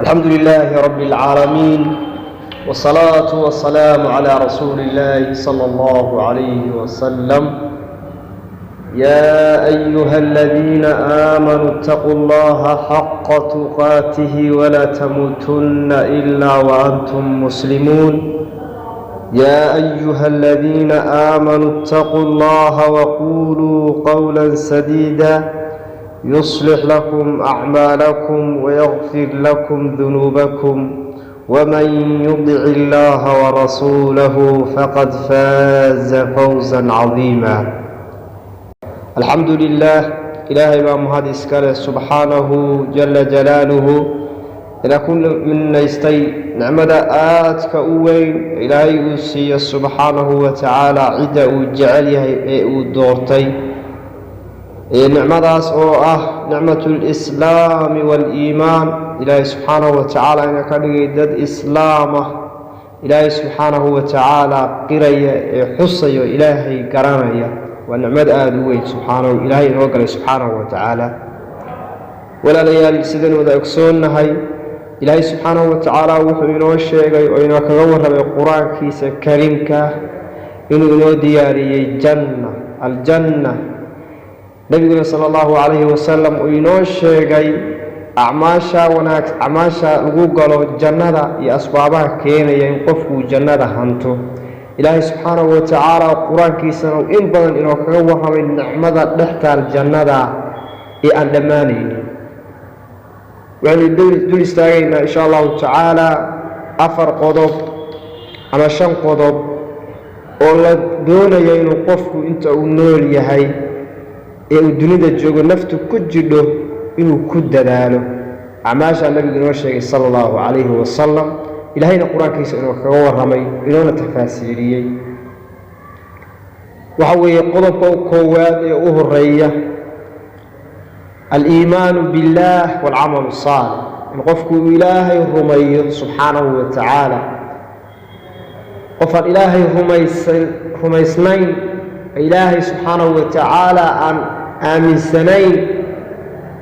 الحمد لله رب العالمين، والصلاة والسلام على رسول الله صلى الله عليه وسلم. يا أيها الذين آمنوا اتقوا الله حق تقاته ولا تموتن إلا وأنتم مسلمون. يا أيها الذين آمنوا اتقوا الله وقولوا قولا سديدا يصلح لكم أعمالكم ويغفر لكم ذنوبكم، ومن يطع الله ورسوله فقد فاز فوزا عظيما. الحمد لله، إلهي بامهاد إسكاله سبحانه جل جلاله إلى كل من يستي نعمة آتك أوين إلهي أسي سبحانه وتعالى عدة وجعلها ودورتي نعمداas oo ah nicmatul islaam wal iimaan. ilaahay subxaanahu wa tacaala ina ka dhigay dad islaam ah, ilaahay subxaanahu wa tacaala qiraya ee xusayo ilaahay garanaya. waa nicmad aada u weyn subxaanahu ilaahay inoo galay subxaanahu wa tacaala. walaalayaal, sidaan wada ogsoonnahay, ilaahay subxaanahu wa tacaala wuxuu inoo sheegay oo inoo kaga warramay qur-aankiisa kariimka inuu inoo diyaariyey aljanna. nabiguna sala allahu calayhi wasalam uu inoo sheegay acmaasha lagu galo jannada iyo asbaabaha keenaya in qofkuu jannada hanto. ilaahay subxaanahu wa tacaala qur-aankiisana uu in badan inoo kaga warramay nicmada dhextaal jannada ee aan dhammaanaynin. waxaynu dul istaagaynaa insha allahu tacaala 4 qodob ama 5 qodob oo la doonayo inuu qofku inta uu nool yahay ee uu dunida joogo naftu ku jidho inuu ku dadaalo acmaasha nabigu inoo sheegay sala allahu calayhi wasalam. ilaahayna qur-aankiisa inuu kaga warramay inoona tafaasiiriyey. waxa weeye qodobka koowaad ee u horeeya aliimaanu billaah waalcamalu saalix, in qofku uu ilaahay rumeeyo subxaanahu wa tacaala. qofaan ilaahay rumaysnayn, ilaahay subxaanahu wa tacaala aan aaminsanayn,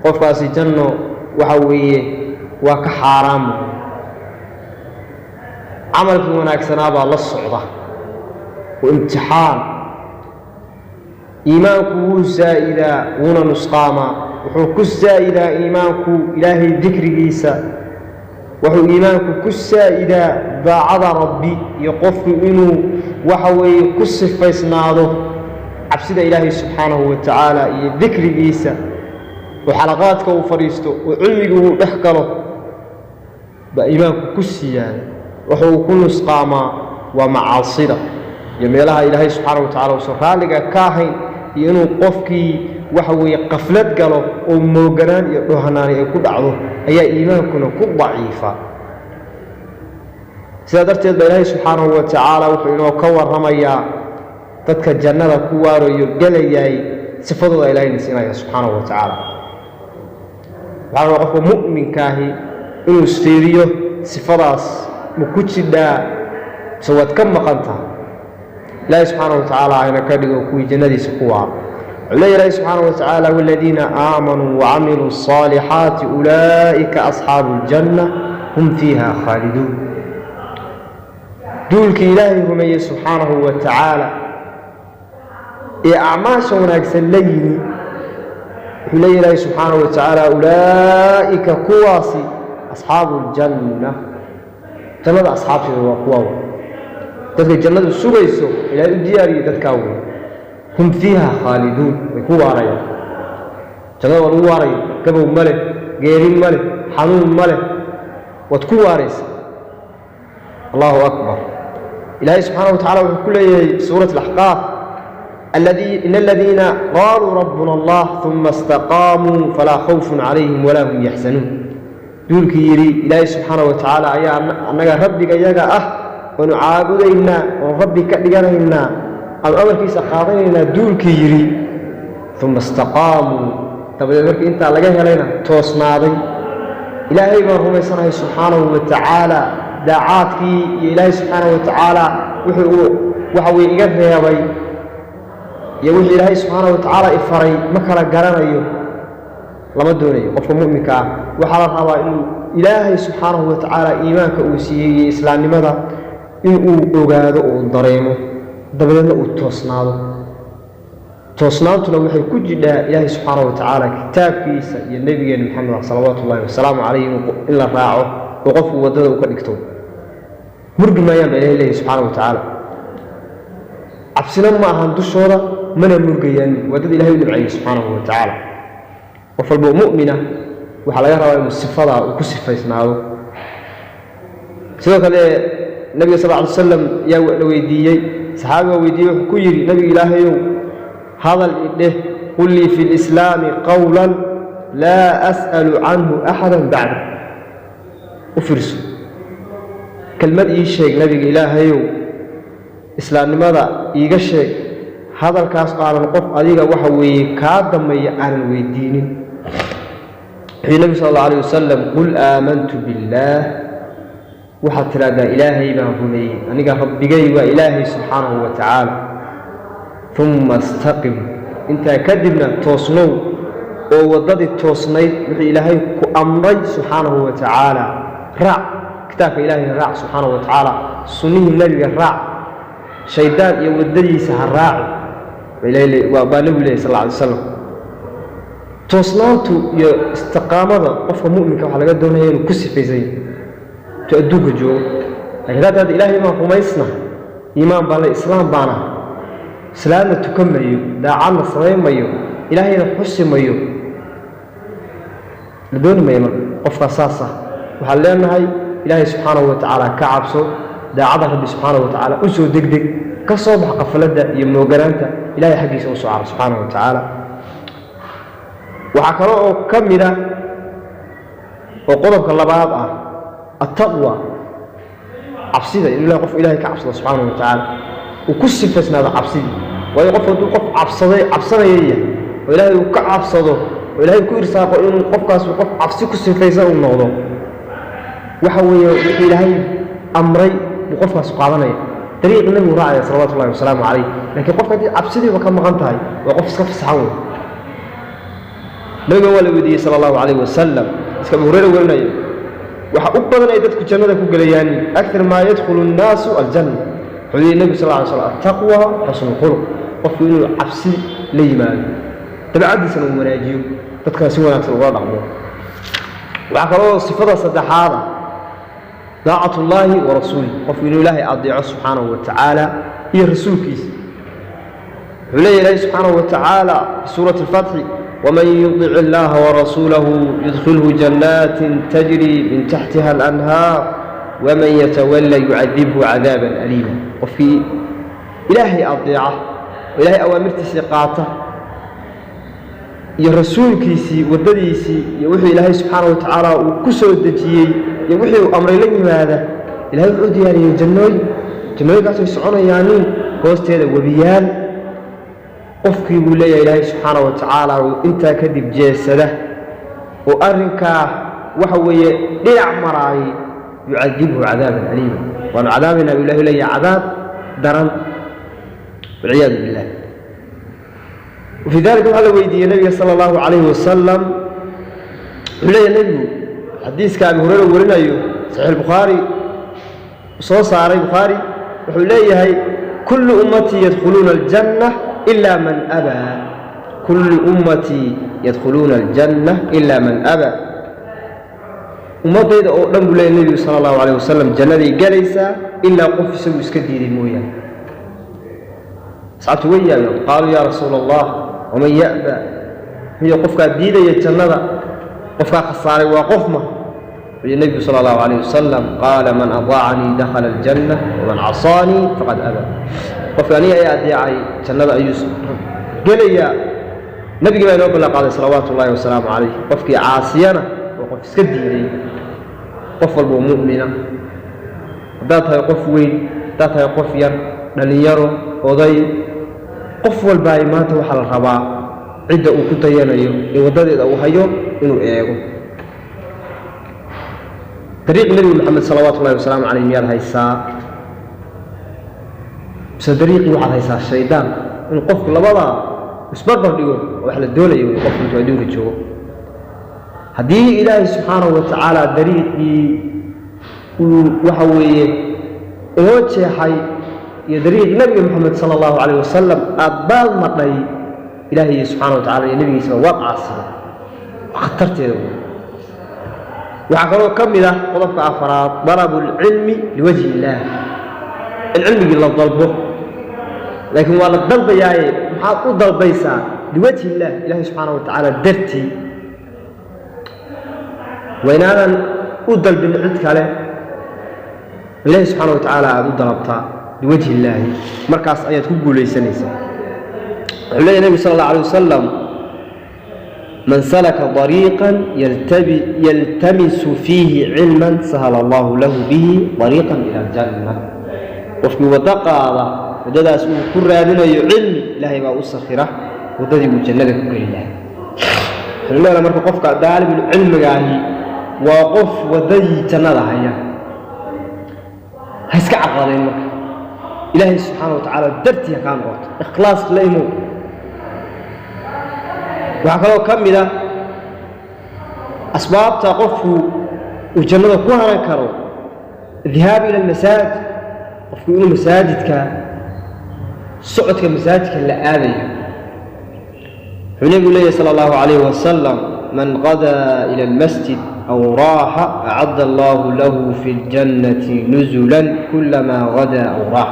qofkaasi janno waxa weeye waa ka xaaraam. camalkii wanaagsanaa baa la socda oo imtixaan. iimaanku wuu zaa'idaa wuuna nusqaamaa. wuxuu ku zaa'idaa iimaanku ilaahay dikrigiisa, wuxuu iimaanku ku zaa'idaa daacada rabbi iyo qofku inuu waxa weeye ku sifaysnaado cabsida ilaahay subxaanahu wa tacaala iyo dikrigiisa, oo xalaqaadka uu fadhiisto oo cilmiga uu dhex galo baa iimaanku ku siyaada. wuxuu ku nusqaamaa waa macaasida iyo meelaha ilaahay subxaanahu wa tacala uusan raalliga ka ahayn, iyo inuu qofkii waxa weeye qaflad galo oo mooganaan iyo dhohanaani ay ku dhacdo ayaa iimaankuna ku daciifa. sidaa darteed baa ilaahay subxaanahu wa tacaala wuxuu inoo ka warramayaa dadka jannada ku waarayo gelayaay sifadooda ilaahayna siinaya subxaanahu wa tacaala. waxaa rabaa qofka mu'minkaahi inuu isfiiriyo sifadaas ma ku jidhaa mise waad ka maqan tahay. ilaahay subxaanahu wa tacaala ayna ka dhigo kuwii jannadiisa ku waara. wuxuu leeya ilaahay subxaanahu wa tacaala waaladiina aamanuu wacamiluu الصaalixaati ulaa'ika asxaabu اljanna hum fiiha khaaliduun. duulkii ilaahay rumeeyey subxaanahu wa tacaala ee acmaasha wanaagsan la yimi, wuxuu leeya ilaahay subxaanahu wa tacaala ulaa'ika kuwaasi asxaabu ljanna, jannada asxaabteeda waa kuwa wey. dadka jannadu sugayso ilaahay u diyaariyey dadkaa wey. hum fiiha khaaliduun, way ku waarayaan. jannada waa lagu waaraya, gabow ma leh, geerin ma leh, xanuun ma leh, waad ku waaraysa. allahu akbar. ilaahay subxaanahu wa tacala wuxuu ku leeyahay suurat alaxqaaf in aladiina qaaluu rabbuna allah uma istaqaamuu falaa khawfun calayhim walaa hum yaxzanuun. duulkii yidhi ilaahay subxaanahu wa tacaala ayaa annaga rabbiga yaga ah, oonu caabudaynaa, oon rabbi ka dhiganaynaa, aanu amarkiisa qaadanaynaa. duulkii yidhi uma istaqaamuu, dabadeed markii intaa laga helayna toosnaaday. ilaahay baan rumaysanahay subxaanahu wa tacaala. daacaadkii iyo ilaahay subxaanahu wa tacaala wuxuu waxa weye iga reebay iyo wixii ilaahay subxaanahu wa tacaala i faray ma kala garanayo. lama doonayo qofka mu'minka ah waxa la rabaa inuu ilaahay subxaanahu wa tacaala iimaanka uu siiyey islaamnimada inuu ogaado oo dareemo dabadeedna uu toosnaantuna waxay ku jidhaa ilaahay subxaanahu wa tacaala kitaabkiisa iyo nebigeena maxamed salawaatullahi wasalaamu calayhi in la raaco oo qofku waddada u ka dhigto murgi maayaan baa ilahay leeyahy subxaanahu wa tacaala cabsina ma ahan dushooda mana murgayaan waa dad ilahay u nimceeyey subxaanahu wa tacaala qof walba mu'mina waxaa laga rabaa inuu sifadaa uu ku sifaysnaado sidoo kale nabiga sal ly slam yaa la weydiiyey saxaabiga weydiiyey wuxuu ku yidhi nabiga ilaahayow hadal idheh qul lii fi lislaami qawlan laa as'alu canhu axada bacda u fiirso kelmad ii sheeg nabiga ilaahayow islaamnimada iiga sheeg hadalkaas aanan qof adiga waxa weeye kaa dambeeya aanan weydiinin wuxuu nabigu sal alla alayh wasalam qul aamantu billaah waxaad tidhaahdaa ilaahay baan rumeeyey aniga rabbigay waa ilaahay subxaanahu wa tacaala uma istaqim intaa kadibna toosnow oo waddadii toosnayd wuxuu ilaahay ku amray subxaanahu wa tacaala raac kitaabka ilaahayna raac subxaanahu wa tacaala sunnihii nebiga raac shaydaan iyo waddadiisa ha raaci baa nebigu leeyahy sal alla alay wasalam toosnaantu iyo istiqaamada qofka mu'minka waxaa laga doonaya inuu ku sifaysay to adduunka joogo laakiin hadda ilaahay baan rumaysna iimaan baan le islaam baana islaamna tukan mayo daacadna samayn mayo ilaahayna xusi mayo la dooni mayo marka qofkaas saasa waxaan leenahay ilaahay subxaanahu wa tacaala ka cabso daacadda rabbi subxaanahu wa tacaala u soo degdeg ka soo bax qafaladda iyo mooganaanta ilahay xaggiisa u soo cara subxaanahu wa tacaala waxaa kale oo ka mida oo qodobka labaad ah attaqwa cabsida inuu qof ilaahay ka cabsado subxaanahu wa tacaala uu ku sifaysnaado cabsidii waayo qof hadduu qof cabsanaya yahay oo ilaahay uu ka cabsado oo ilaahay ku irsaaqo inuu qofkaas qof cabsi ku sifaysan uu noqdo waxa weeye wixii ilaahay amray buu qofkaas qaadanaya dariiqi nabigu raacaya salawaatu ullahi wasalaamu calayh laakiin qofka haddii cabsidiiba ka maqan tahay waa qof iska fasaxan wey nabiga waa la weydiiyey sala allahu calayh wasalam iska abu hureyre werinayo waxa u badan ay dadku jannada ku gelayaan akthar maa yadkhulu annaasu aljanna wuxuu yihi nebigu sal lla alay slam attaqwa xusnu lkhuluq qofku inuu cabsi la yimaado dabcaddiisana uu wanaajiyo dadkana si wanaagsan ugula dhaqmo waxaa kaloo sifada saddexaada daacatu llaahi wa rasuulih qofku inuu ilaahay adeeco subxaanahu wa tacaala iyo rasuulkiisa wuxuu leeyahy ilaahi subxaanahu wa tacaala fi suurati alfatxi ومن يطع الله ورسوله يدخله جنات تجري من تحتها الأنهار ومن يتولى يعذبه عذابا أليما وفي إلهي أطيعه وإلهي أوامرتي سقاطه يا رسول كيسي ودديسي يوحي إلهي سبحانه وتعالى وكسر الدجيي يوحي أمر لي هذا إلهي يقول يعني جنوي قاعد يسعون يعني هوست هذا وبيان qofkii buu leeyahay ilaahay subxaanahu wa tacaala uu intaa kadib jeesada oo arrinkaa waxa weeye dhinac maraayay yucadibhu cadaaban aliima waanu cadaabaynaa buu ilahi leeyahay cadaab daran walciyaadu billah وفي ذلك waxaa la weydiiyey nabiga sala allahu calayhi wasalam wuxuu leeyahay nebigu xadiiska abi hureyre warinayo saxiix albukhaari soo saaray bukhaari wuxuu leeyahay kullu ummatii yadkhuluuna aljanna إلا من أبى كل أمتي يدخلون الجنة إلا من أبى أمتي لم يقول النبي صلى الله عليه وسلم جنة جلسة إلا قف سوي اسكدير مويا سعت ويا قالوا يا رسول الله ومن يأبى هي قفك جديدة يتجنة قفك خسارة وقفمة النبي صلى الله عليه وسلم قال من أطاعني دخل الجنة ومن عصاني فقد أبى qofkani ay adeecay jannada ayuu gelaya nabiga baa inoo ballan qaaday salawaatu ullaahi wasalaamu calayh qofkii caasiyana oo qof iska diiday qof walba mu'mina haddaad tahay qof weyn haddaad tahay qof yar dhalinyaro oday qof walba ay maanta waxaa la rabaa cidda uu ku dayanayo ee waddadeeda uu hayo inuu eego dariiq nebiga maxamed salawaatu ullahi wasalaamu calayh miyaad haysaa dariiqii waxaad haysaa shaydaan in qofku labadaa isbarbar dhigo wax la doonayo qofku intuu adduunka joogo هذه إلهي سبحانه وتعالى دريقي وحوي وجه حي يدريق نبي محمد صلى الله عليه وسلم أبال مطلي إلهي سبحانه وتعالى النبي صلى الله عليه وسلم وخطرت له وعقلوا كم إذا قلبك أفراد ضربوا العلم لوجه الله العلم يقول ضربه لكن والله الضرب ياي محاط ضرب بيسا لوجه الله إلهي سبحانه وتعالى درتي وإن هذا أضل بالعدك عليه إلهي سبحانه وتعالى ضربتها لوجه الله مركز آيات كبه ليس ليس عليه النبي صلى الله عليه وسلم من سلك طريقا يلتمس فيه علما سهل الله له به طريقا إلى الجنة وفي وتقى وددا اسمه كرادنا علم إلهي ما أسخره وددي الجنة كل الله حلنا لما قفك دالب العلم يعني وقف وددي جنة هيا هسك عقلين لك إلهي سبحانه وتعالى درتي كان قط إخلاص ليمو وعقلوا كم إذا أسباب تقفوا وجنة كوهنا كرو الذهاب إلى المساجد وفي مساجدك سعودك مساجدك اللي فنقول لي صلى الله عليه وسلم من غدا إلى المسجد أو راح أعد الله له في الجنة نزلا كلما غدا أو راح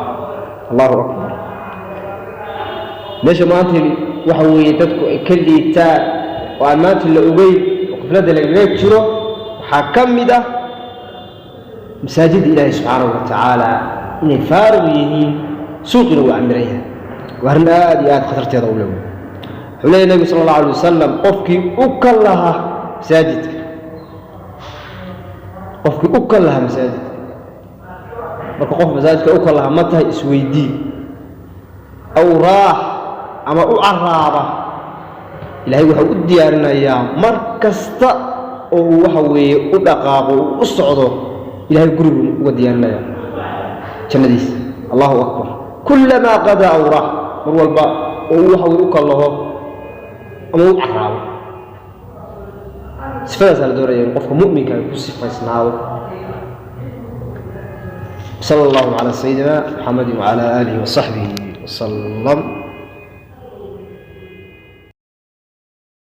الله أكبر ليش ما أنت وحوي تدك كل تاء وأمات اللي أبي وقفلت اللي جرو حكم ده مساجد الله سبحانه وتعالى إن فارغيه سوق لو عمريها وهرنا ديات خطرت هذا أولو حلي النبي صلى الله عليه وسلم قفكي أكلها مساجد قفكي أكلها مساجد قف مساجد أكلها متى إسويدي أو راح أما أعرابه إلهي وحو الديارنا إياه مركزت أو وحوي أدقاق وأصعده إلهي قرب وديارنا إياه جنديس الله أكبر كلما قضى أو راح مروا الباء وحوي أكله أما أعرابه سفاة سأل دوريين قفك مؤمن كان يكون سفاة سنعوه صلى الله على سيدنا محمد وعلى آله وصحبه وسلم